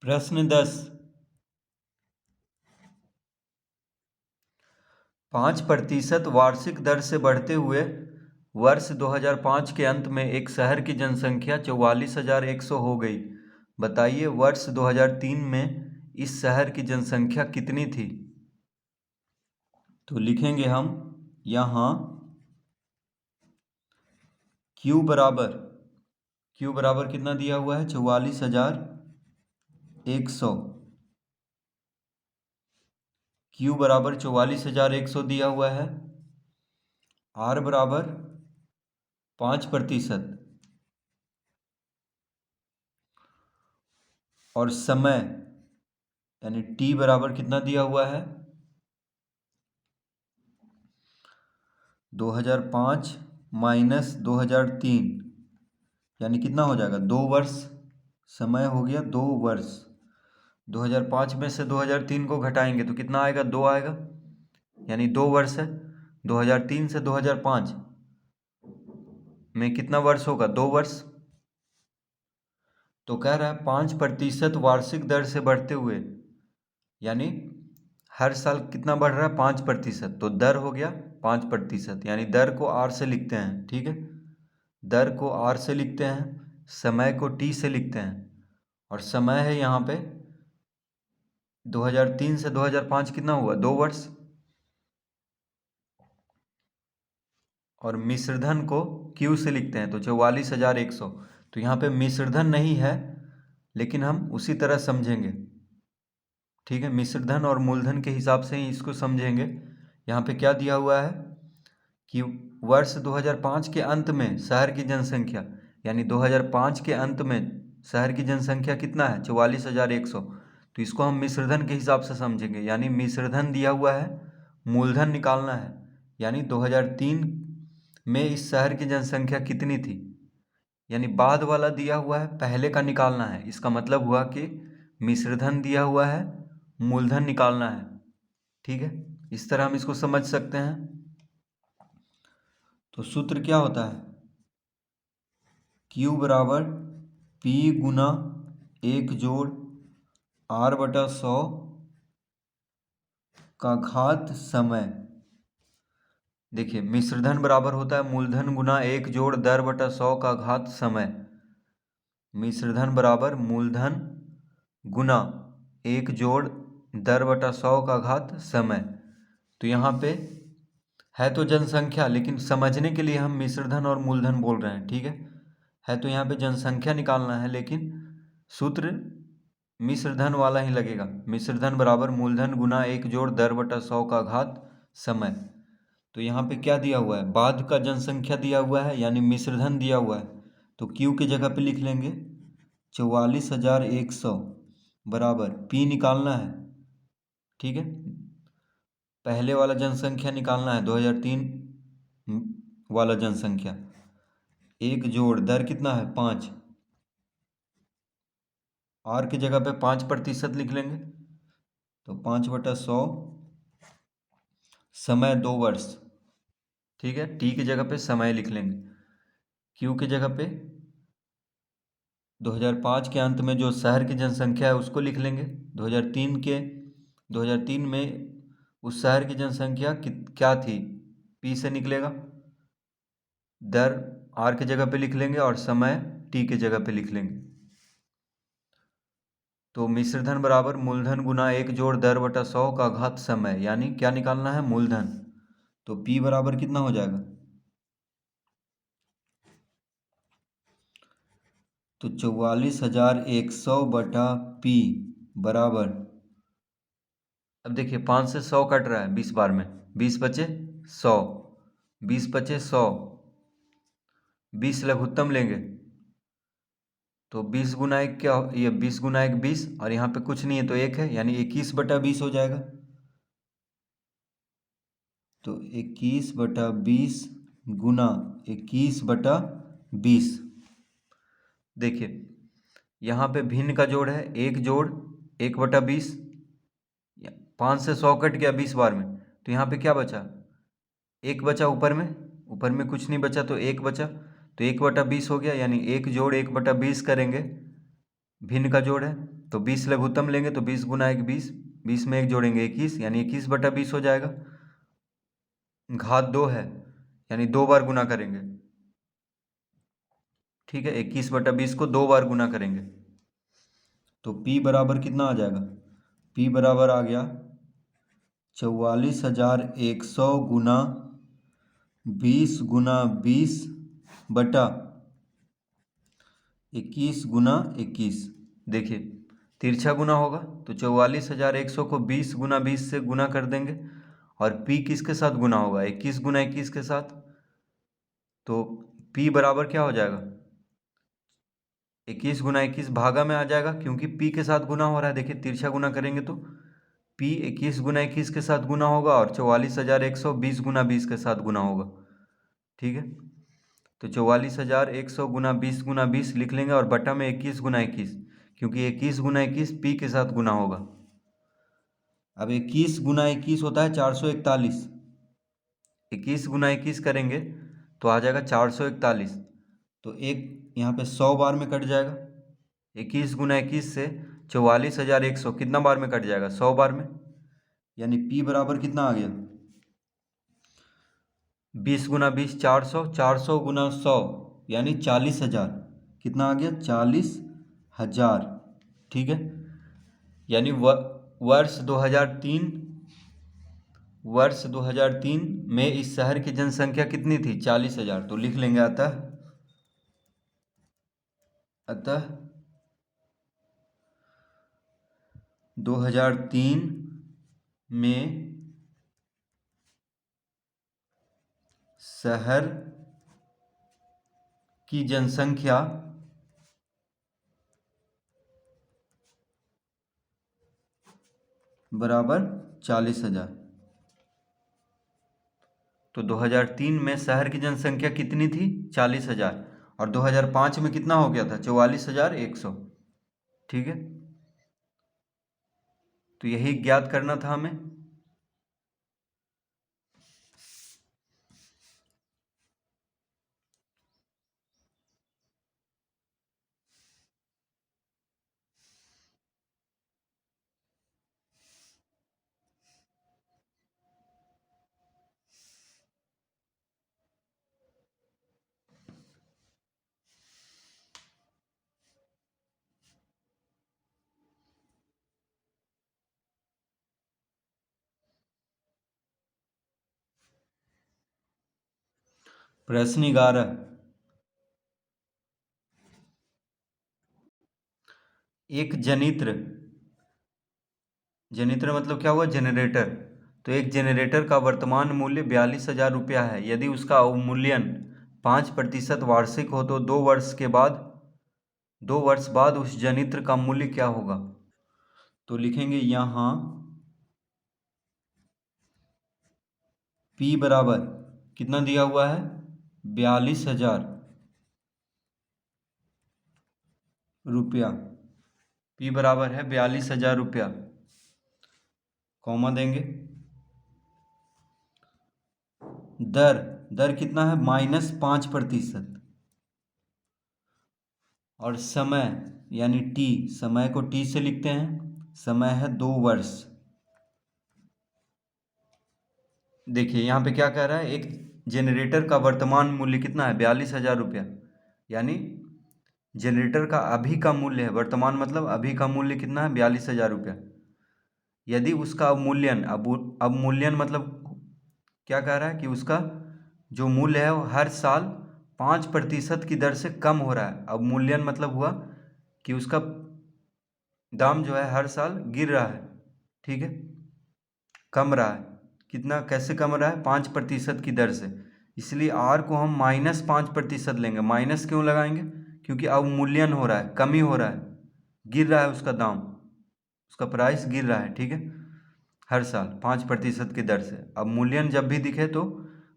प्रश्न 10। 5% वार्षिक दर से बढ़ते हुए वर्ष 2005 के अंत में एक शहर की जनसंख्या 44,100 हो गई। बताइए वर्ष 2003 में इस शहर की जनसंख्या कितनी थी। तो लिखेंगे हम यहाँ Q बराबर कितना दिया हुआ है 44,100। Q बराबर 44,100 दिया हुआ है। R बराबर 5% और समय यानी T बराबर कितना दिया हुआ है 2005 माइनस 2003 यानी कितना हो जाएगा 2 वर्ष। समय हो गया 2 वर्ष। 2005 में से 2003 को घटाएंगे तो कितना आएगा 2 आएगा यानी 2 वर्ष है। 2003 से 2005 में कितना वर्ष होगा 2 वर्ष। तो कह रहा है 5% वार्षिक दर से बढ़ते हुए यानी हर साल कितना बढ़ रहा है 5%। तो दर हो गया 5% यानी दर को R से लिखते हैं। ठीक है, दर को R से लिखते हैं, समय को T से लिखते हैं और समय है यहाँ पे 2003 से 2005 कितना हुआ 2 वर्ष। और मिश्रधन को Q से लिखते हैं तो 44,100। तो यहाँ पे मिश्रधन नहीं है लेकिन हम उसी तरह समझेंगे। ठीक है, मिश्रधन और मूलधन के हिसाब से ही इसको समझेंगे। यहाँ पे क्या दिया हुआ है कि वर्ष 2005 के अंत में शहर की जनसंख्या यानी 2005 के अंत में शहर की जनसंख्या कितना है 44,100। तो इसको हम मिश्रधन के हिसाब से समझेंगे यानी मिश्रधन दिया हुआ है, मूलधन निकालना है यानी 2003 में इस शहर की जनसंख्या कितनी थी यानी बाद वाला दिया हुआ है, पहले का निकालना है। इसका मतलब हुआ कि मिश्रधन दिया हुआ है, मूलधन निकालना है। ठीक है, इस तरह हम इसको समझ सकते हैं। तो सूत्र क्या होता है Q बराबर P गुना 1 जोड़ R/100 का घात समय। देखिए मिश्रधन बराबर होता है मूलधन गुना 1 जोड़ दर/100 का घात समय। मिश्रधन बराबर मूलधन गुना 1 जोड़ दर/100 का घात समय। तो यहाँ पे है तो जनसंख्या लेकिन समझने के लिए हम मिश्रधन और मूलधन बोल रहे हैं। ठीक है तो यहाँ पे जनसंख्या निकालना है लेकिन सूत्र मिश्रधन वाला ही लगेगा। मिश्रधन बराबर मूलधन गुना 1 जोड़ दर/100 का घात समय। तो यहाँ पे क्या दिया हुआ है बाद का जनसंख्या दिया हुआ है यानी मिश्रधन दिया हुआ है। तो Q की जगह पे लिख लेंगे 44,100 बराबर P निकालना है। ठीक है, पहले वाला जनसंख्या निकालना है 2003 वाला जनसंख्या। 1 जोड़ दर कितना है 5, R की जगह पे 5% लिख लेंगे तो 5/100 समय 2 वर्ष। ठीक है, T की जगह पे समय लिख लेंगे। Q की जगह पे 2005 के अंत में जो शहर की जनसंख्या है उसको लिख लेंगे। 2003 में उस शहर की जनसंख्या क्या थी P से निकलेगा। दर R की जगह पे लिख लेंगे और समय T की जगह पे लिख लेंगे। तो मिश्रधन बराबर मूलधन गुना 1 जोड़ दर/100 का घात समय यानी क्या निकालना है मूलधन। तो P बराबर कितना हो जाएगा तो 44,100 बटा P बराबर, अब देखिए 5 से 100 कट रहा है 20 बार में, 20 बचे 100, 20 बचे 100, 20 लघुत्तम लेंगे तो 20 गुना 1 क्या ये 20 गुना 1 20 और यहाँ पे कुछ नहीं है तो 1 है यानी 21/20 हो जाएगा। तो 21/20 गुना 21/20। देखिए यहाँ पे भिन्न का जोड़ है 1 जोड़ 1/20। 5 से 100 कट गया 20 बार में तो यहाँ पे क्या बचा 1 बचा, ऊपर में कुछ नहीं बचा तो 1 बचा तो 1/20 हो गया यानी 1 जोड़ 1/20 करेंगे भिन्न का जोड़ है, तो 20 लघुत्तम लेंगे तो 20 गुना 1 20, 20 में 1 जोड़ेंगे 21, यानी 21/20 हो जाएगा। घात 2 है, यानी 2 बार गुना करेंगे। ठीक है, 21/20 को 2 बार गुना करेंगे तो P बराबर कितना आ जाएगा? P बराबर आ गया 44,100 गुना 20 गुना 20 बटा 21 गुना 21। देखिए तिरछा गुना होगा तो 44,100 को 20 गुना 20 से गुना कर देंगे, और P किसके साथ गुना होगा? 21 गुना 21 के साथ। तो P बराबर क्या हो जाएगा? 21 गुना 21 भागा में आ जाएगा, क्योंकि P के साथ गुना हो रहा है। देखिए तिरछा गुना करेंगे तो P 21 गुना 21 के साथ गुना होगा, और 44,100 20 गुना 20 के साथ गुना होगा। ठीक है, तो 44,100 गुना 20 लिख लेंगे, और बटा में 21 गुना 21, क्योंकि 21 गुना 21 P के साथ गुना होगा। अब 21 गुना 21 होता है 441, 21 गुना 21 करेंगे तो आ जाएगा 441, तो एक यहाँ पे 100 बार में कट जाएगा। 21 गुना 21 से 44,100 कितना बार में कट जाएगा? 100 बार में, यानी P बराबर कितना आ गया? 20 गुना 20 400, 400 गुना 100 यानी 40,000। कितना आ गया? 40,000। ठीक है, यानी वर्ष 2003 में इस शहर की जनसंख्या कितनी थी? 40,000। तो लिख लेंगे अतः 2003 में शहर की जनसंख्या बराबर 40,000। तो 2003 में शहर की जनसंख्या कितनी थी? 40,000, और 2005 में कितना हो गया था? 44,100। ठीक है, तो यही ज्ञात करना था हमें। प्रश्न 11, एक जनित्र मतलब क्या हुआ? जनरेटर। तो एक जनरेटर का वर्तमान मूल्य 42,000 रुपया है। यदि उसका अवमूल्यन 5% वार्षिक हो तो 2 वर्ष बाद उस जनित्र का मूल्य क्या होगा? तो लिखेंगे यहाँ P बराबर कितना दिया हुआ है? 42,000 रुपया। P बराबर है 42,000 रुपया, कॉमा देंगे। दर कितना है? -5%। और समय यानी T, समय को T से लिखते हैं, समय है 2 वर्ष। देखिए यहाँ पे क्या कह रहा है? एक जनरेटर का वर्तमान मूल्य कितना है? 42,000 रुपया, यानी जनरेटर का अभी का मूल्य है, वर्तमान मतलब अभी का मूल्य कितना है? 42,000 रुपया। यदि उसका अवमूल्यन मतलब क्या कह रहा है? कि उसका जो मूल्य है वो हर साल 5% की दर से कम हो रहा है। अवमूल्यन मतलब हुआ कि उसका दाम जो है हर साल गिर रहा है। ठीक है, कम रहा है। कितना, कैसे कम रहा है? 5% की दर से। इसलिए R को हम -5% लेंगे। माइनस क्यों लगाएंगे? क्योंकि अवमूल्यन हो रहा है, कमी हो रहा है, गिर रहा है उसका दाम, उसका प्राइस गिर रहा है। ठीक है, हर साल 5% की दर से। अवमूल्यन जब भी दिखे तो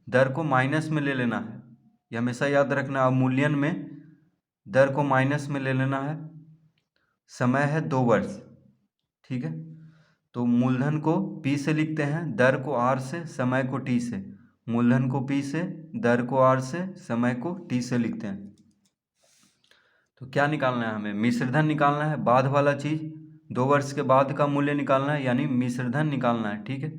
दर को माइनस में ले लेना है, ये हमेशा याद रखना। अवमूल्यन में दर को माइनस में ले लेना है। समय है 2 वर्ष। ठीक है, तो मूलधन को P से लिखते हैं, दर को R से, समय को T से। मूलधन को P से, दर को R से, समय को T से लिखते हैं। तो क्या निकालना है हमें? मिश्रधन निकालना है, बाद वाला चीज, 2 वर्ष के बाद का मूल्य निकालना है, यानी मिश्रधन निकालना है। ठीक है,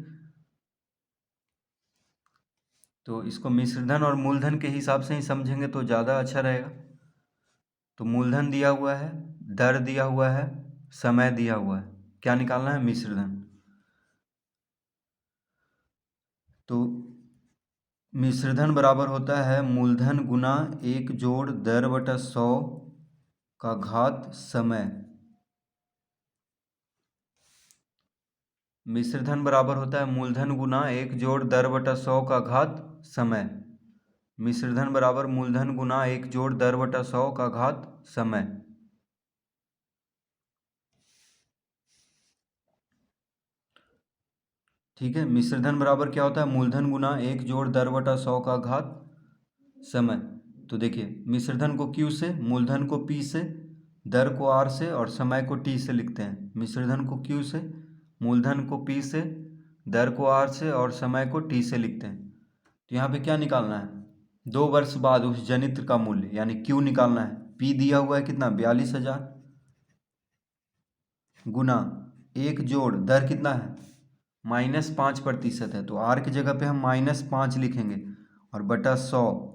तो इसको मिश्रधन और मूलधन के हिसाब से ही समझेंगे तो ज़्यादा अच्छा रहेगा। तो मूलधन दिया हुआ है, दर दिया हुआ है, समय दिया हुआ है, क्या निकालना है? मिश्रधन। तो मिश्रधन बराबर होता है मूलधन गुना 1 जोड़ दर बटा 100 का घात समय। मिश्रधन बराबर होता है मूलधन गुना 1 जोड़ दर बटा 100 का घात समय। मिश्रधन बराबर मूलधन गुना 1 जोड़ दर बटा 100 का घात समय। ठीक है, मिश्रधन बराबर क्या होता है? मूलधन गुना 1 जोड़ दर बटा 100 का घात समय। तो देखिए, मिश्रधन को Q से, मूलधन को P से, दर को R से और समय को T से लिखते हैं। मिश्रधन को Q से, मूलधन को P से, दर को R से और समय को T से लिखते हैं। तो यहाँ पे क्या निकालना है? 2 वर्ष बाद उस जनित्र का मूल्य यानी Q निकालना है। P दिया हुआ है कितना? 42,000 गुना 1 जोड़ दर कितना है? -5% है, तो R की जगह पे हम -5 लिखेंगे और बटा 100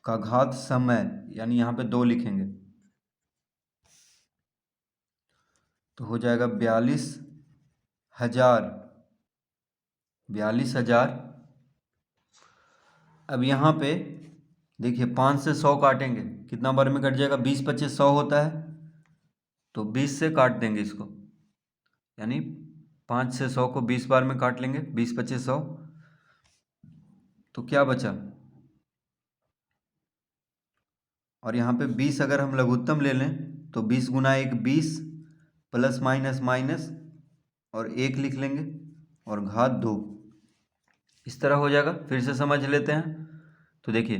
का घात समय, यानी यहाँ पे 2 लिखेंगे, तो हो जाएगा 42,000। अब यहाँ पे देखिए 5 से 100 काटेंगे, कितना बार में कट जाएगा? 20 25 100 होता है, तो 20 से काट देंगे इसको, यानी 5 से 100 को 20 बार में काट लेंगे, 20 25 100, तो क्या बचा? और यहाँ पे 20 अगर हम लघुत्तम ले लें तो 20 गुना 1 20, प्लस माइनस माइनस और 1 लिख लेंगे और घात 2, इस तरह हो जाएगा। फिर से समझ लेते हैं। तो देखिए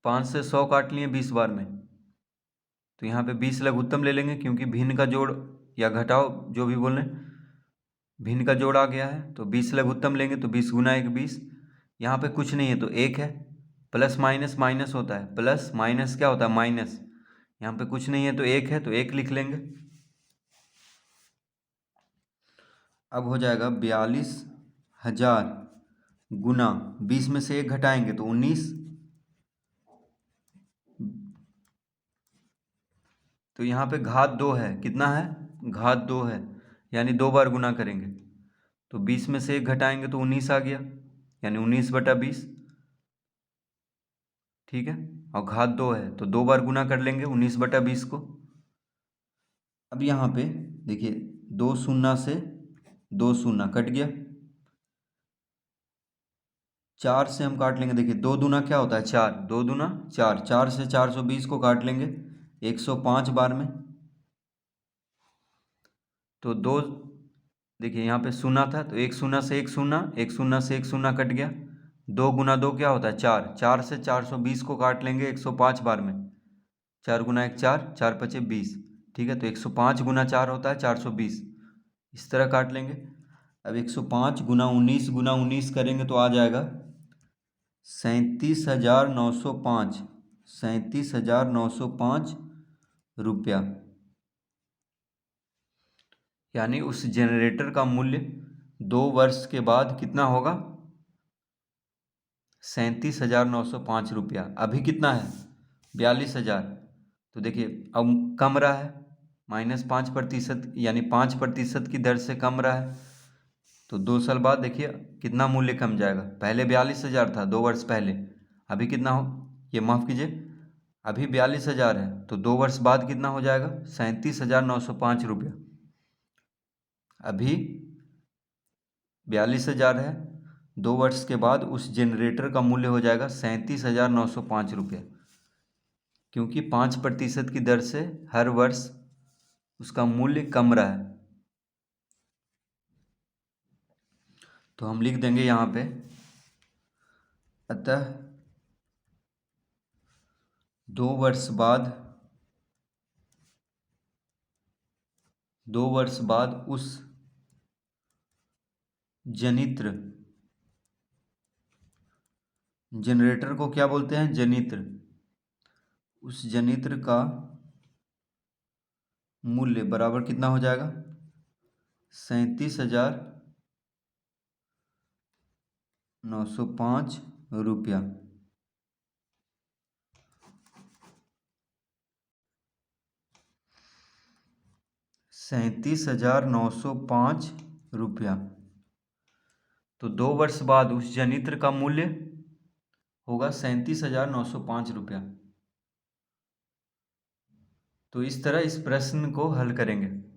5 से 100 काट लिए 20 बार में, तो यहाँ पे 20 लघुत्तम ले लेंगे क्योंकि भिन्न का जोड़ या घटाव जो भी बोल रहे हैं, भिन्न का जोड़ आ गया है, तो 20 लघुत्तम लेंगे तो 20 गुना 1 20। यहाँ पे कुछ नहीं है तो 1 है, प्लस माइनस माइनस होता है, प्लस माइनस क्या होता है? माइनस। यहाँ पे कुछ नहीं है तो 1 है, तो 1 लिख लेंगे। अब हो जाएगा 42,000 गुना 20 में से 1 घटाएंगे तो 19, तो यहाँ पे घात 2 है, कितना है? घात 2 है, यानी 2 बार गुना करेंगे, तो 20 में से 1 घटाएंगे तो 19 आ गया, यानी 19/20। ठीक है, और घात 2 है तो 2 बार गुना कर लेंगे 19/20 को। अब यहाँ पे देखिए 2 शून्य से 2 शून्य कट गया, 4 से हम काट लेंगे, देखिए 2 दूना क्या होता है? 4, 2 दूना 4, 4 से 420 को काट लेंगे 105 बार में, तो 2, देखिए यहाँ पे शून्य था तो 1 शून्य से 1 शून्य, 1 शून्य से 1 शून्य कट गया, 2 गुना 2 क्या होता है? 4, 4 से 420 को काट लेंगे 105 बार में, 4 गुना 1 4, 4 पचे 20। ठीक है, तो 105 गुना 4 होता है 420, इस तरह काट लेंगे। अब 105 गुना 19 गुना 19 करेंगे तो आ जाएगा 37,905, 37,905 रुपया, यानी उस जनरेटर का मूल्य 2 वर्ष के बाद कितना होगा? 37,905 रुपया। अभी कितना है? 42,000। तो देखिए अब कम रहा है, -5%, यानी 5% की दर से कम रहा है, तो 2 साल बाद देखिए कितना मूल्य कम जाएगा। पहले 42,000 था 2 वर्ष पहले, अभी कितना हो, ये माफ़ कीजिए, अभी 42,000 है, तो 2 वर्ष बाद कितना हो जाएगा? 37,905 रुपया। अभी 42,000 है, 2 वर्ष के बाद उस जनरेटर का मूल्य हो जाएगा 37,905 रुपया, क्योंकि 5% की दर से हर वर्ष उसका मूल्य कम रहा है। तो हम लिख देंगे यहाँ पे, अतः 2 वर्ष बाद उस जनरेटर को क्या बोलते हैं? जनित्र। उस जनित्र का मूल्य बराबर कितना हो जाएगा? 37,905 रुपया। 37,905 रुपया। तो 2 वर्ष बाद उस जनित्र का मूल्य होगा 37,905 रुपया। तो इस तरह इस प्रश्न को हल करेंगे।